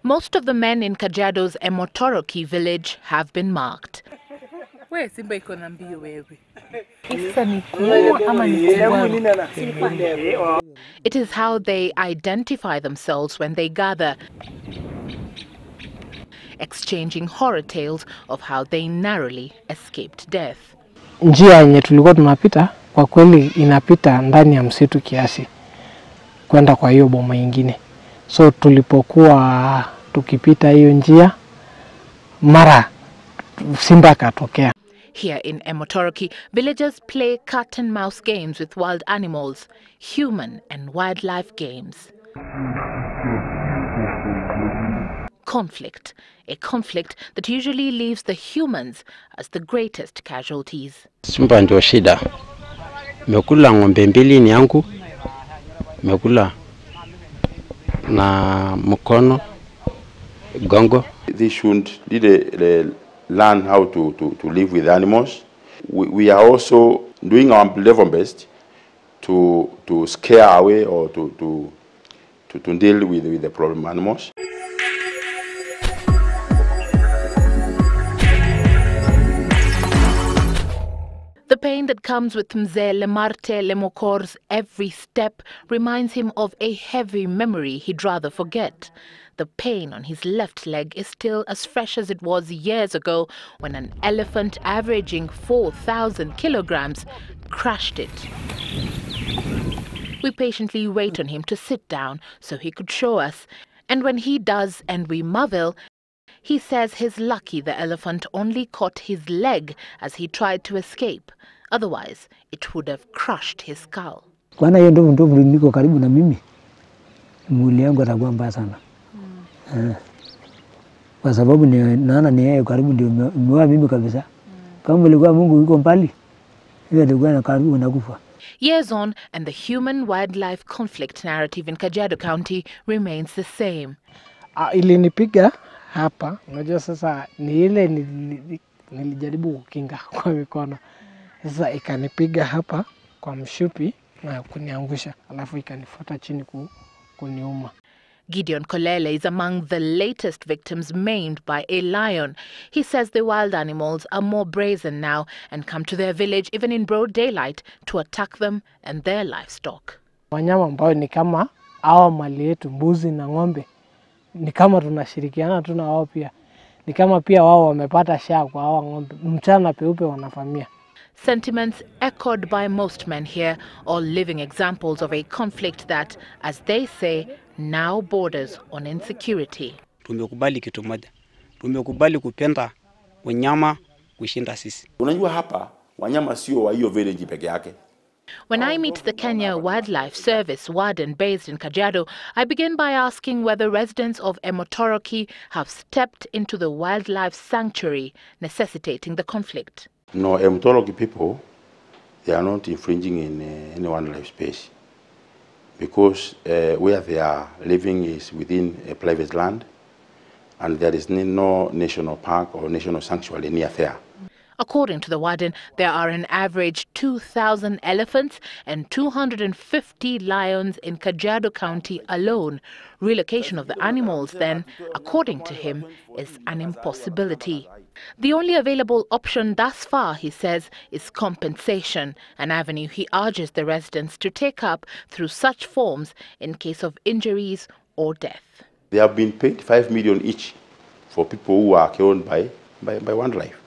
Most of the men in Kajiado's Emotoroki village have been marked. It is how they identify themselves when they gather, exchanging horror tales of how they narrowly escaped death. Njia yenye tulikuwa tunapita kwa kweli inapita ndani ya msitu kiasi kwenda kwa hiyo boma nyingine. So tulipokuwa tukipita hiyo njia mara simba katokea. Here in Emotoroki, villagers play cat and mouse games with wild animals, human and wildlife games. Conflict, a conflict that usually leaves the humans as the greatest casualties. Simba ndio shida. Mekula ng'ombe mbili ni yangu. Mekula na mkono gongo. They should learn how to live with animals. We are also doing our level best to scare away or to deal with the problem animals. The pain that comes with Mzee Lemarte Lemokor's every step reminds him of a heavy memory he'd rather forget. The pain on his left leg is still as fresh as it was years ago when an elephant averaging 4,000 kilograms crushed it. We patiently wait on him to sit down so he could show us, and when he does and we marvel, he says he's lucky the elephant only caught his leg as he tried to escape. Otherwise, it would have crushed his skull. Kwana hiyo ndovu niko karibu na mimi. Mwili wangu atakuwa mbaya sana. Kwa sababu naona ni yeye karibu ndio mwa mimi kabisa. Kama ilikuwa Mungu yuko mbali, hiyo ndio na karibu nakufa. Years on, and the human-wildlife conflict narrative in Kajiado County remains the same. Ilinipiga hapa, unajua sasa ni ile nilijaribu kukinga kwa mikono. Sasa ikanipiga hapa kwa mshupi na kuniangusha, alafu ikanifuata chini kuniuma. Gideon Kolele is among the latest victims maimed by a lion. He says the wild animals are more brazen now and come to their village even in broad daylight to attack them and their livestock. Wanyama ambao ni kama hawa mali yetu, mbuzi na ng'ombe, ni kama tunashirikiana tuna wao pia. Ni kama pia wao wamepata shaa kwa hawa ng'ombe. Mchana peupe wanafamia. Sentiments echoed by most men here, all living examples of a conflict that, as they say, now borders on insecurity. Tumekubali kitu moja. Tumekubali kupenda wanyama kushinda sisi. Unajua hapa wanyama sio wa hiyo village peke yake. When I meet the Kenya Wildlife Service warden based in Kajiado, I begin by asking whether residents of Emotoroki have stepped into the wildlife sanctuary, necessitating the conflict. No, Emotoroki people, they are not infringing in any wildlife space because where they are living is within a private land and there is no national park or national sanctuary near there. According to the warden, there are an average 2,000 elephants and 250 lions in Kajiado County alone. Relocation of the animals, then, according to him, is an impossibility. The only available option thus far, he says, is compensation, an avenue he urges the residents to take up through such forms in case of injuries or death. They have been paid 5 million each for people who are killed by wildlife.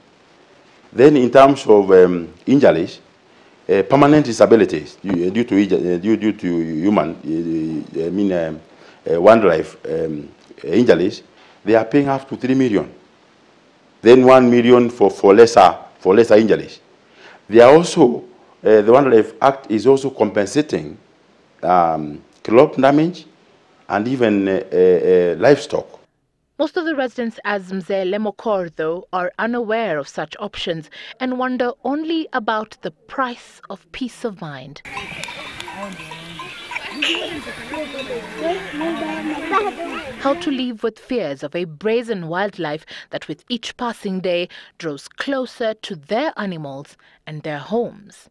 Then in terms of injuries, permanent disabilities due to human, wildlife injuries, they are paying up to 3 million. Then 1 million for lesser injuries. They are also the Wildlife Act is also compensating crop damage and even livestock. Most of the residents as Mzee Lemokor, though, are unaware of such options and wonder only about the price of peace of mind. How to live with fears of a brazen wildlife that with each passing day draws closer to their animals and their homes.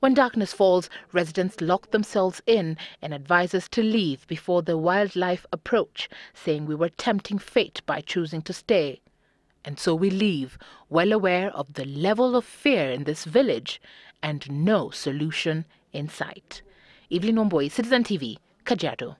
When darkness falls, residents lock themselves in and advise us to leave before the wildlife approach, saying we were tempting fate by choosing to stay. And so we leave, well aware of the level of fear in this village and no solution in sight. Evelyn Omboi, Citizen TV, Kajiado.